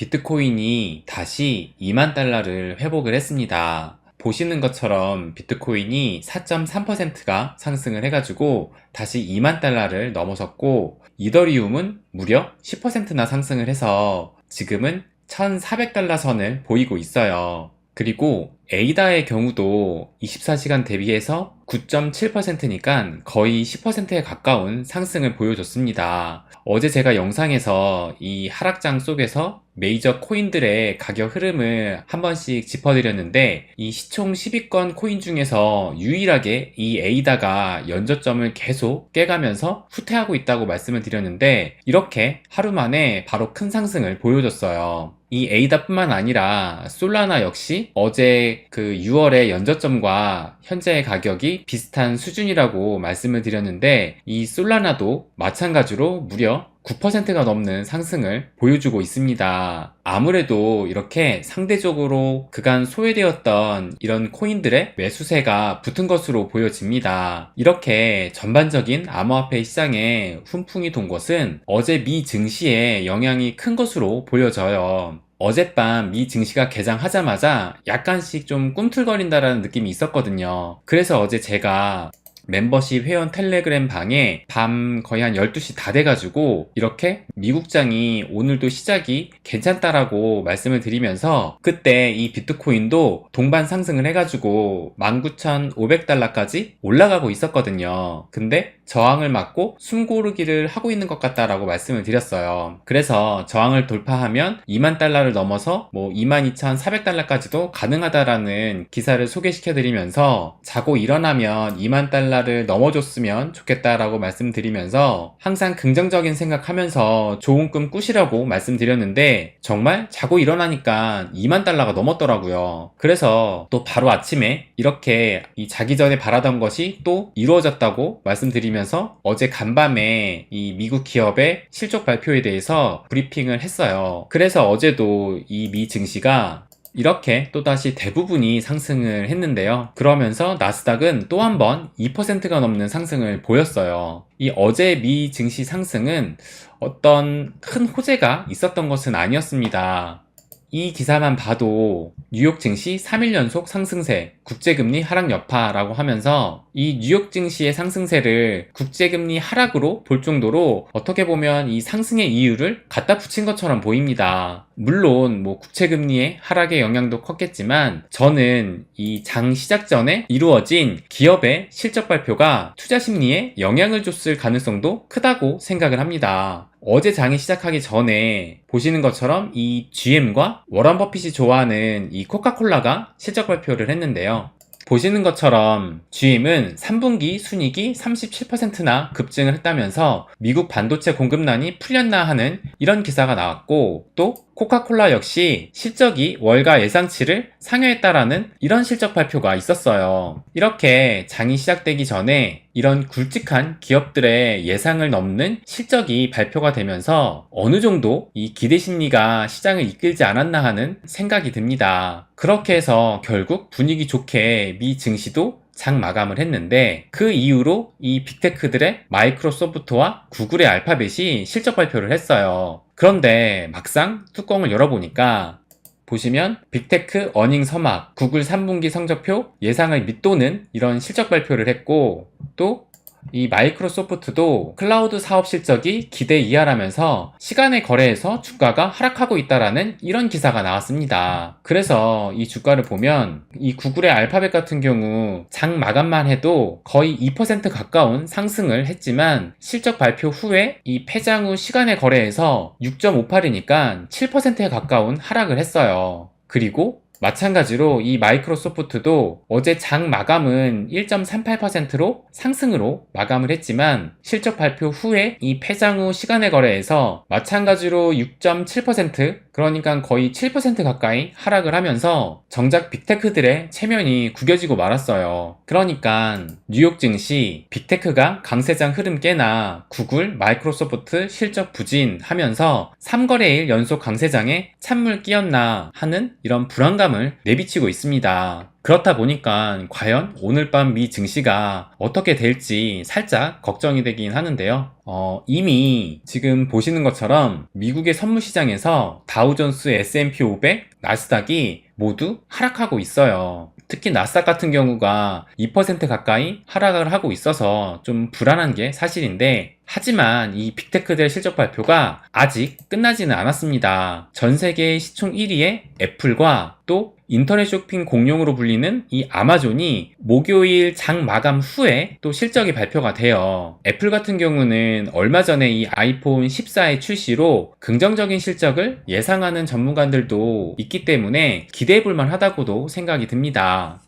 비트코인이 다시 2만 달러를 회복을 했습니다. 보시는 것처럼 비트코인이 4.3%가 상승을 해가지고 다시 2만 달러를 넘어섰고, 이더리움은 무려 10%나 상승을 해서 지금은 1,400달러 선을 보이고 있어요. 그리고 에이다의 경우도 24시간 대비해서 9.7%니까 거의 10%에 가까운 상승을 보여줬습니다. 어제 제가 영상에서 이 하락장 속에서 메이저 코인들의 가격 흐름을 한 번씩 짚어드렸는데, 이 시총 10위권 코인 중에서 유일하게 이 에이다가 연저점을 계속 깨가면서 후퇴하고 있다고 말씀을 드렸는데, 이렇게 하루 만에 바로 큰 상승을 보여줬어요. 이 에이다 뿐만 아니라 솔라나 역시 어제 그 6월의 연저점과 현재의 가격이 비슷한 수준이라고 말씀을 드렸는데, 이 솔라나도 마찬가지로 무려 9%가 넘는 상승을 보여주고 있습니다. 아무래도 이렇게 상대적으로 그간 소외되었던 이런 코인들의 매수세가 붙은 것으로 보여집니다. 이렇게 전반적인 암호화폐 시장에 훈풍이 돈 것은 어제 미 증시에 영향이 큰 것으로 보여져요. 어젯밤 미 증시가 개장하자마자 약간씩 좀 꿈틀거린다라는 느낌이 있었거든요. 그래서 어제 제가 멤버십 회원 텔레그램 방에 밤 거의 한 12시 다 돼가지고 이렇게 미국장이 오늘도 시작이 괜찮다라고 말씀을 드리면서, 그때 이 비트코인도 동반 상승을 해가지고 19,500달러까지 올라가고 있었거든요. 근데 저항을 맞고 숨고르기를 하고 있는 것 같다라고 말씀을 드렸어요. 그래서 저항을 돌파하면 2만 달러를 넘어서 22,400달러까지도 가능하다라는 기사를 소개시켜 드리면서, 자고 일어나면 2만 달러를 넘어줬으면 좋겠다라고 말씀드리면서 항상 긍정적인 생각하면서 좋은 꿈 꾸시라고 말씀드렸는데, 정말 자고 일어나니까 2만 달러가 넘었더라고요. 그래서 또 바로 아침에 이렇게 이 자기 전에 바라던 것이 또 이루어졌다고 말씀드리면서 어제 간밤에 이 미국 기업의 실적 발표에 대해서 브리핑을 했어요. 그래서 어제도 이 미 증시가 이렇게 또다시 대부분이 상승을 했는데요. 그러면서 나스닥은 또 한 번 2%가 넘는 상승을 보였어요. 이 어제 미 증시 상승은 어떤 큰 호재가 있었던 것은 아니었습니다. 이 기사만 봐도 뉴욕 증시 3일 연속 상승세, 국제금리 하락 여파라고 하면서 이 뉴욕 증시의 상승세를 국제금리 하락으로 볼 정도로 어떻게 보면 이 상승의 이유를 갖다 붙인 것처럼 보입니다. 물론 국채금리의 하락의 영향도 컸겠지만, 저는 이 장 시작 전에 이루어진 기업의 실적 발표가 투자 심리에 영향을 줬을 가능성도 크다고 생각을 합니다. 어제 장이 시작하기 전에 보시는 것처럼 이 GM과 워런 버핏이 좋아하는 이 코카콜라가 실적 발표를 했는데요. 보시는 것처럼 GM은 3분기 순이익이 37%나 급증을 했다면서 미국 반도체 공급난이 풀렸나 하는 이런 기사가 나왔고, 또 코카콜라 역시 실적이 월가 예상치를 상회했다라는 이런 실적 발표가 있었어요. 이렇게 장이 시작되기 전에 이런 굵직한 기업들의 예상을 넘는 실적이 발표가 되면서 어느 정도 이 기대 심리가 시장을 이끌지 않았나 하는 생각이 듭니다. 그렇게 해서 결국 분위기 좋게 미 증시도 장 마감을 했는데, 그 이후로 이 빅테크들의 마이크로소프트와 구글의 알파벳이 실적 발표를 했어요. 그런데 막상 뚜껑을 열어보니까 보시면 빅테크 어닝 서막, 구글 3분기 성적표 예상을 밑도는 이런 실적 발표를 했고, 또 이 마이크로소프트도 클라우드 사업 실적이 기대 이하라면서 시간의 거래에서 주가가 하락하고 있다라는 이런 기사가 나왔습니다. 그래서 이 주가를 보면 이 구글의 알파벳 같은 경우 장 마감만 해도 거의 2% 가까운 상승을 했지만, 실적 발표 후에 이 폐장 후 시간의 거래에서 6.58이니까 7%에 가까운 하락을 했어요. 그리고 마찬가지로 이 마이크로소프트도 어제 장 마감은 1.38%로 상승으로 마감을 했지만, 실적 발표 후에 이 폐장 후 시간의 거래에서 마찬가지로 6.7%, 그러니까 거의 7% 가까이 하락을 하면서 정작 빅테크들의 체면이 구겨지고 말았어요. 그러니까 뉴욕 증시 빅테크가 강세장 흐름 깨나 구글, 마이크로소프트 실적 부진하면서 3거래일 연속 강세장에 찬물 끼었나 하는 이런 불안감을 내비치고 있습니다. 그렇다 보니까 과연 오늘 밤 미 증시가 어떻게 될지 살짝 걱정이 되긴 하는데요. 이미 지금 보시는 것처럼 미국의 선물시장에서 다우존스, S&P 500, 나스닥이 모두 하락하고 있어요. 특히 나스닥 같은 경우가 2% 가까이 하락을 하고 있어서 좀 불안한 게 사실인데, 하지만 이 빅테크들의 실적 발표가 아직 끝나지는 않았습니다. 전 세계 시총 1위의 애플과 또 인터넷 쇼핑 공룡으로 불리는 이 아마존이 목요일 장 마감 후에 또 실적이 발표가 돼요. 애플 같은 경우는 얼마 전에 이 아이폰 14의 출시로 긍정적인 실적을 예상하는 전문가들도 있기 때문에 기대해 볼 만하다고도 생각이 듭니다.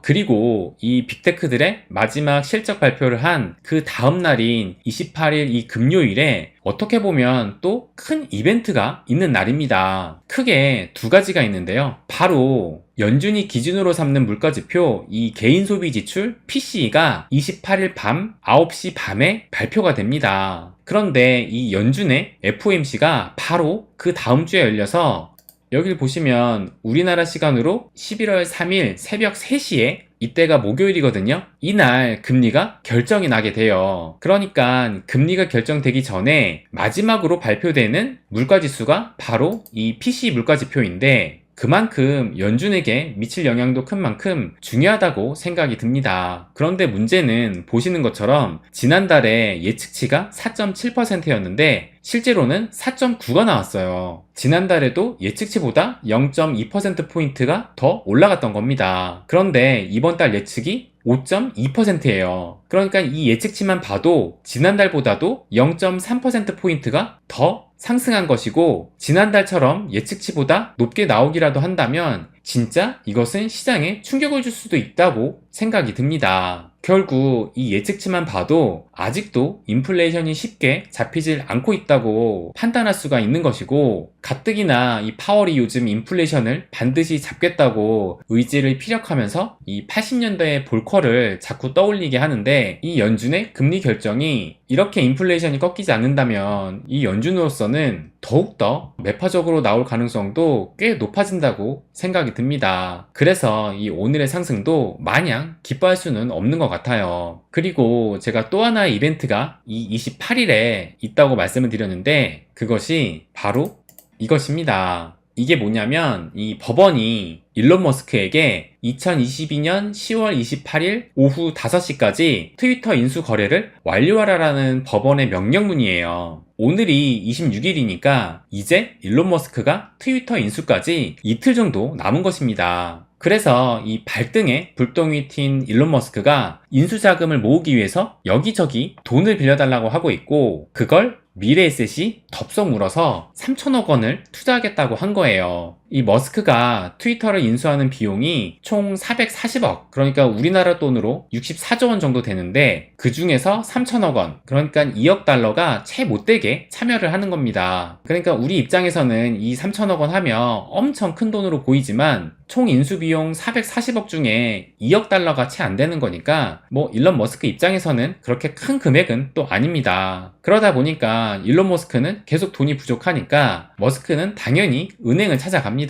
그리고 이 빅테크들의 마지막 실적 발표를 한 그 다음 날인 28일 이 금요일에 어떻게 보면 또 큰 이벤트가 있는 날입니다. 크게 두 가지가 있는데요. 바로 연준이 기준으로 삼는 물가지표 이 개인 소비 지출 PCE가 28일 밤 9시 밤에 발표가 됩니다. 그런데 이 연준의 FOMC가 바로 그 다음 주에 열려서, 여기를 보시면 우리나라 시간으로 11월 3일 새벽 3시에 이때가 목요일이거든요. 이날 금리가 결정이 나게 돼요. 그러니까 금리가 결정되기 전에 마지막으로 발표되는 물가지수가 바로 이 PCE 물가지표인데, 그만큼 연준에게 미칠 영향도 큰 만큼 중요하다고 생각이 듭니다. 그런데 문제는 보시는 것처럼 지난달에 예측치가 4.7%였는데 실제로는 4.9가 나왔어요. 지난달에도 예측치보다 0.2%포인트가 더 올라갔던 겁니다. 그런데 이번 달 예측이 5.2%예요. 그러니까 이 예측치만 봐도 지난달보다도 0.3%포인트가 더 상승한 것이고, 지난달처럼 예측치보다 높게 나오기라도 한다면 진짜 이것은 시장에 충격을 줄 수도 있다고 생각이 듭니다. 결국 이 예측치만 봐도 아직도 인플레이션이 쉽게 잡히질 않고 있다고 판단할 수가 있는 것이고, 가뜩이나 이 파월이 요즘 인플레이션을 반드시 잡겠다고 의지를 피력하면서 이 80년대의 볼커를 자꾸 떠올리게 하는데, 이 연준의 금리 결정이 이렇게 인플레이션이 꺾이지 않는다면 이 연준으로서는 더욱더 매파적으로 나올 가능성도 꽤 높아진다고 생각이 듭니다. 그래서 이 오늘의 상승도 마냥 기뻐할 수는 없는 것 같아요. 그리고 제가 또 하나의 이벤트가 이 28일에 있다고 말씀을 드렸는데, 그것이 바로 이것입니다. 이게 뭐냐면 이 법원이 일론 머스크에게 2022년 10월 28일 오후 5시까지 트위터 인수 거래를 완료하라라는 법원의 명령문이에요. 오늘이 26일이니까 이제 일론 머스크가 트위터 인수까지 이틀 정도 남은 것입니다. 그래서 이 발등에 불똥이 튄 일론 머스크가 인수 자금을 모으기 위해서 여기저기 돈을 빌려달라고 하고 있고, 그걸 미래에셋이 덥석 물어서 3천억 원을 투자하겠다고 한 거예요. 이 머스크가 트위터를 인수하는 비용이 총 440억, 그러니까 우리나라 돈으로 64조 원 정도 되는데, 그 중에서 3천억 원, 그러니까 2억 달러가 채 못되게 참여를 하는 겁니다. 그러니까 우리 입장에서는 이 3천억 원 하면 엄청 큰 돈으로 보이지만 총 인수 비용 440억 중에 2억 달러가 채 안 되는 거니까 뭐 일론 머스크 입장에서는 그렇게 큰 금액은 또 아닙니다. 그러다 보니까 일론 머스크는 계속 돈이 부족하니까 머스크는 당연히 은행을 찾아갑니다.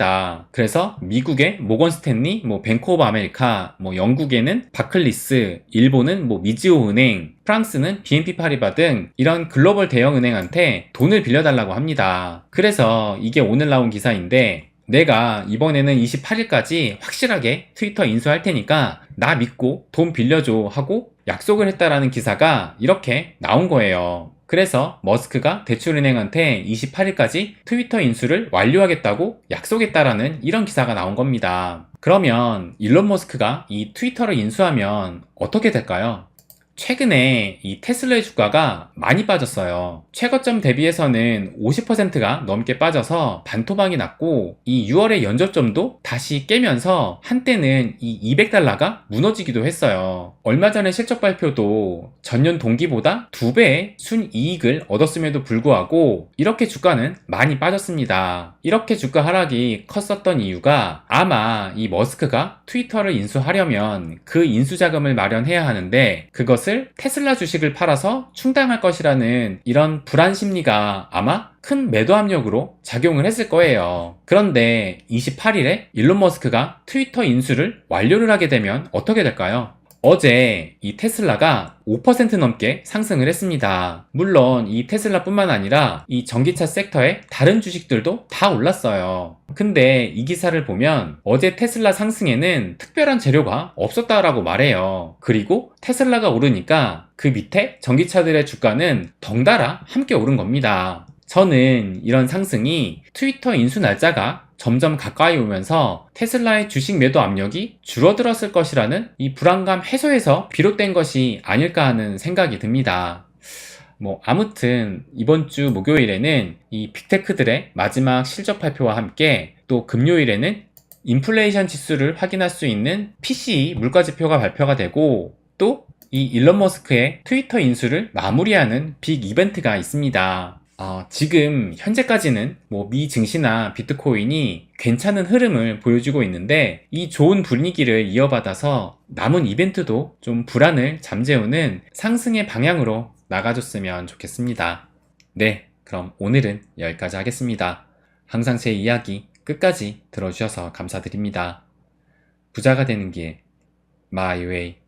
그래서 미국의 모건 스탠리, 뱅크 오브 아메리카, 영국에는 바클리스, 일본은 미즈호 은행, 프랑스는 BNP 파리바 등 이런 글로벌 대형 은행한테 돈을 빌려달라고 합니다. 그래서 이게 오늘 나온 기사인데, 내가 이번에는 28일까지 확실하게 트위터 인수할 테니까 나 믿고 돈 빌려줘 하고 약속을 했다라는 기사가 이렇게 나온 거예요. 그래서 머스크가 대출은행한테 28일까지 트위터 인수를 완료하겠다고 약속했다라는 이런 기사가 나온 겁니다. 그러면 일론 머스크가 이 트위터를 인수하면 어떻게 될까요? 최근에 이 테슬라의 주가가 많이 빠졌어요. 최고점 대비해서는 50%가 넘게 빠져서 반토막이 났고, 이 6월의 연저점도 다시 깨면서 한때는 이 200달러가 무너지기도 했어요. 얼마 전에 실적 발표도 전년 동기보다 2배의 순이익을 얻었음에도 불구하고 이렇게 주가는 많이 빠졌습니다. 이렇게 주가 하락이 컸었던 이유가 아마 이 머스크가 트위터를 인수하려면 그 인수 자금을 마련해야 하는데, 그것을 이것을 테슬라 주식을 팔아서 충당할 것이라는 이런 불안 심리가 아마 큰 매도 압력으로 작용을 했을 거예요. 그런데 28일에 일론 머스크가 트위터 인수를 완료를 하게 되면 어떻게 될까요? 어제 이 테슬라가 5% 넘게 상승을 했습니다. 물론 이 테슬라뿐만 아니라 이 전기차 섹터의 다른 주식들도 다 올랐어요. 근데 이 기사를 보면 어제 테슬라 상승에는 특별한 재료가 없었다라고 말해요. 그리고 테슬라가 오르니까 그 밑에 전기차들의 주가는 덩달아 함께 오른 겁니다. 저는 이런 상승이 트위터 인수 날짜가 점점 가까이 오면서 테슬라의 주식 매도 압력이 줄어들었을 것이라는 이 불안감 해소에서 비롯된 것이 아닐까 하는 생각이 듭니다. 아무튼 이번 주 목요일에는 이 빅테크들의 마지막 실적 발표와 함께 또 금요일에는 인플레이션 지수를 확인할 수 있는 PCE 물가지표가 발표가 되고 또 이 일론 머스크의 트위터 인수를 마무리하는 빅 이벤트가 있습니다. 지금 현재까지는 미 증시나 비트코인이 괜찮은 흐름을 보여주고 있는데 이 좋은 분위기를 이어받아서 남은 이벤트도 좀 불안을 잠재우는 상승의 방향으로 나가줬으면 좋겠습니다. 네, 그럼 오늘은 여기까지 하겠습니다. 항상 제 이야기 끝까지 들어주셔서 감사드립니다. 부자가 되는 길, 마이웨이.